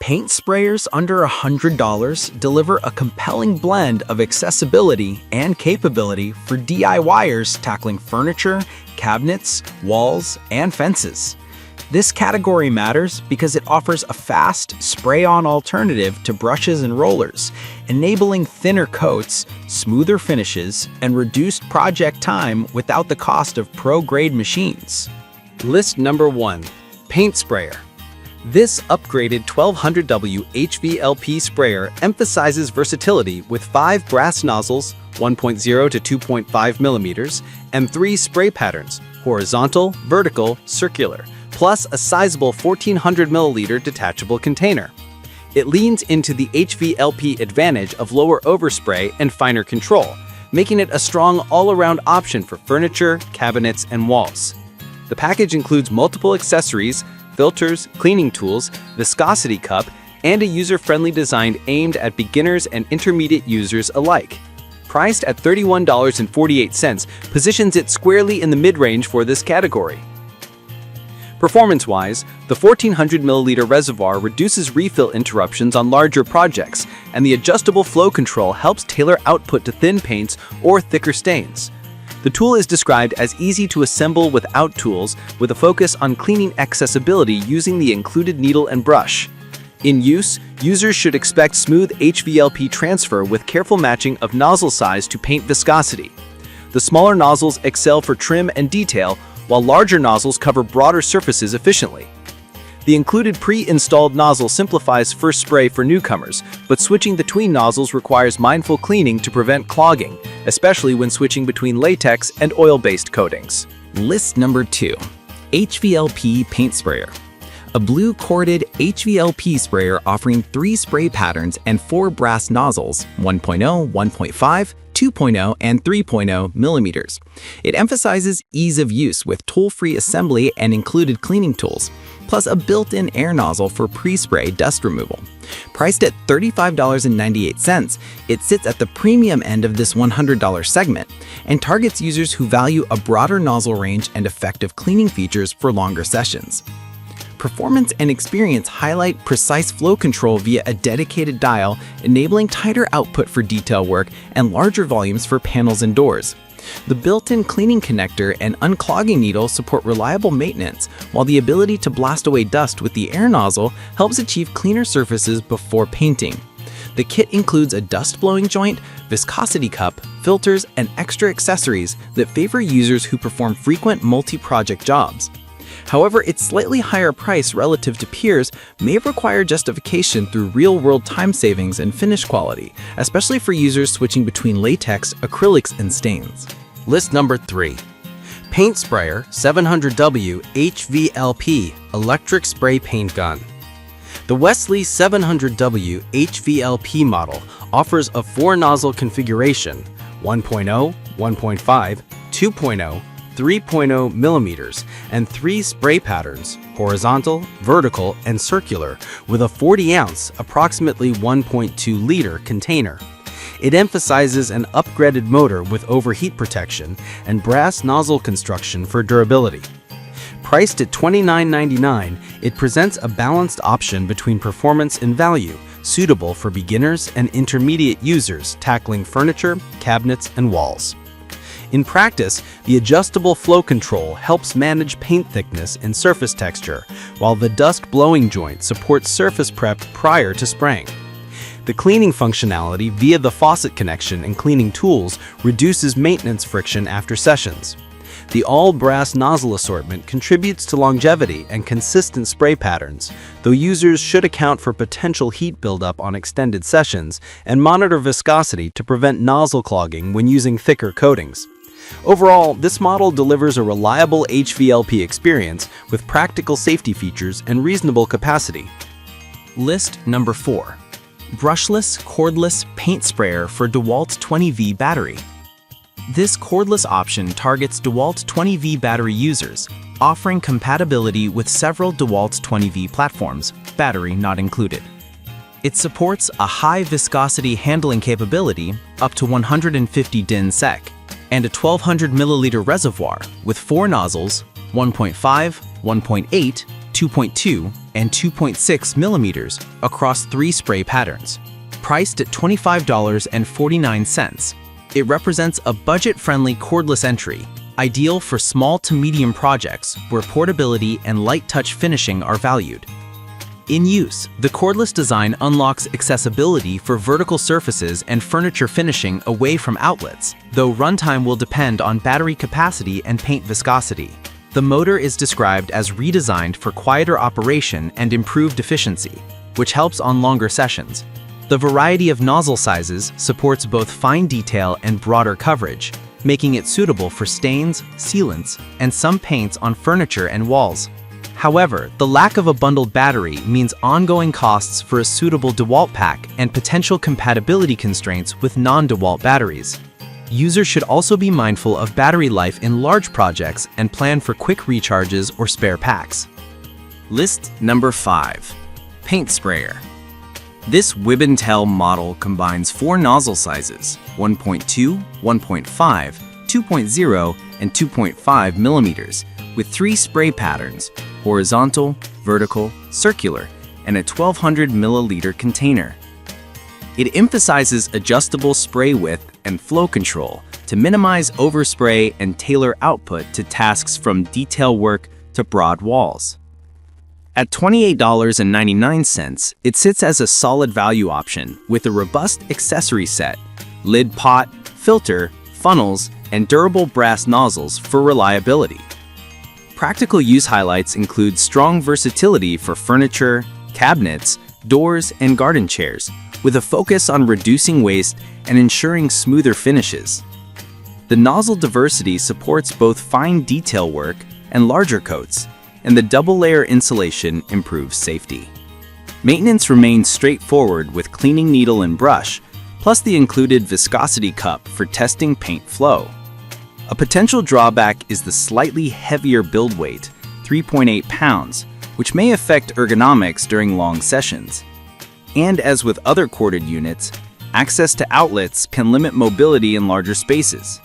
Paint sprayers under $100 deliver a compelling blend of accessibility and capability for DIYers tackling furniture, cabinets, walls, and fences. This category matters because it offers a fast, spray-on alternative to brushes and rollers, enabling thinner coats, smoother finishes, and reduced project time without the cost of pro-grade machines. List number 1. Paint sprayer. This upgraded 1200W HVLP sprayer emphasizes versatility with 5 brass nozzles, 1.0 to 2.5 millimeters, and 3 spray patterns, horizontal, vertical, circular, plus a sizable 1400 milliliter detachable container. It leans into the HVLP advantage of lower overspray and finer control, making it a strong all-around option for furniture, cabinets, and walls. The package includes multiple accessories, filters, cleaning tools, viscosity cup, and a user-friendly design aimed at beginners and intermediate users alike. Priced at $31.48, positions it squarely in the mid-range for this category. Performance-wise, the 1400 milliliter reservoir reduces refill interruptions on larger projects, and the adjustable flow control helps tailor output to thin paints or thicker stains. The tool is described as easy to assemble without tools, with a focus on cleaning accessibility using the included needle and brush. In use, users should expect smooth HVLP transfer with careful matching of nozzle size to paint viscosity. The smaller nozzles excel for trim and detail, while larger nozzles cover broader surfaces efficiently. The included pre-installed nozzle simplifies first spray for newcomers, but switching between nozzles requires mindful cleaning to prevent clogging, especially when switching between latex and oil-based coatings. List number 2. HVLP paint sprayer. A blue corded HVLP sprayer offering 3 spray patterns and 4 brass nozzles, 1.0, 1.5, 2.0, and 3.0 millimeters. It emphasizes ease of use with tool-free assembly and included cleaning tools, plus a built-in air nozzle for pre-spray dust removal. Priced at $35.98, it sits at the premium end of this $100 segment and targets users who value a broader nozzle range and effective cleaning features for longer sessions. Performance and experience highlight precise flow control via a dedicated dial, enabling tighter output for detail work and larger volumes for panels and doors. The built-in cleaning connector and unclogging needle support reliable maintenance, while the ability to blast away dust with the air nozzle helps achieve cleaner surfaces before painting. The kit includes a dust-blowing joint, viscosity cup, filters, and extra accessories that favor users who perform frequent multi-project jobs. However, its slightly higher price relative to peers may require justification through real-world time savings and finish quality, especially for users switching between latex, acrylics, and stains. List number 3. Paint sprayer 700W HVLP electric spray paint gun. The Wesley 700W HVLP model offers a 4-nozzle configuration, 1.0, 1.5, 2.0, 3.0 millimeters, and 3 spray patterns, horizontal, vertical, and circular, with a 40-ounce, approximately 1.2 liter container. It emphasizes an upgraded motor with overheat protection and brass nozzle construction for durability. Priced at $29.99, it presents a balanced option between performance and value, suitable for beginners and intermediate users tackling furniture, cabinets, and walls. In practice, the adjustable flow control helps manage paint thickness and surface texture, while the dust blowing joint supports surface prep prior to spraying. The cleaning functionality via the faucet connection and cleaning tools reduces maintenance friction after sessions. The all-brass nozzle assortment contributes to longevity and consistent spray patterns, though users should account for potential heat buildup on extended sessions and monitor viscosity to prevent nozzle clogging when using thicker coatings. Overall, this model delivers a reliable HVLP experience with practical safety features and reasonable capacity. List number 4. Brushless, cordless paint sprayer for DeWalt 20V battery. This cordless option targets DeWalt 20V battery users, offering compatibility with several DeWalt 20V platforms, battery not included. It supports a high viscosity handling capability up to 150 din sec, and a 1200 milliliter reservoir with 4 nozzles, 1.5, 1.8, 2.2, and 2.6 millimeters across 3 spray patterns. Priced at $25.49, it represents a budget-friendly cordless entry, ideal for small to medium projects where portability and light touch finishing are valued. In use, the cordless design unlocks accessibility for vertical surfaces and furniture finishing away from outlets, though runtime will depend on battery capacity and paint viscosity. The motor is described as redesigned for quieter operation and improved efficiency, which helps on longer sessions. The variety of nozzle sizes supports both fine detail and broader coverage, making it suitable for stains, sealants, and some paints on furniture and walls. However, the lack of a bundled battery means ongoing costs for a suitable DeWalt pack and potential compatibility constraints with non-DeWalt batteries. Users should also be mindful of battery life in large projects and plan for quick recharges or spare packs. List number 5. Paint sprayer. This Wibbentel model combines 4 nozzle sizes, 1.2, 1.5, 2.0, and 2.5 millimeters, with 3 spray patterns, horizontal, vertical, circular, and a 1200 milliliter container. It emphasizes adjustable spray width and flow control to minimize overspray and tailor output to tasks from detail work to broad walls. At $28.99, it sits as a solid value option with a robust accessory set, lid pot, filter, funnels, and durable brass nozzles for reliability. Practical use highlights include strong versatility for furniture, cabinets, doors, and garden chairs, with a focus on reducing waste and ensuring smoother finishes. The nozzle diversity supports both fine detail work and larger coats, and the double-layer insulation improves safety. Maintenance remains straightforward with cleaning needle and brush, plus the included viscosity cup for testing paint flow. A potential drawback is the slightly heavier build weight, 3.8 pounds, which may affect ergonomics during long sessions. And as with other corded units, access to outlets can limit mobility in larger spaces.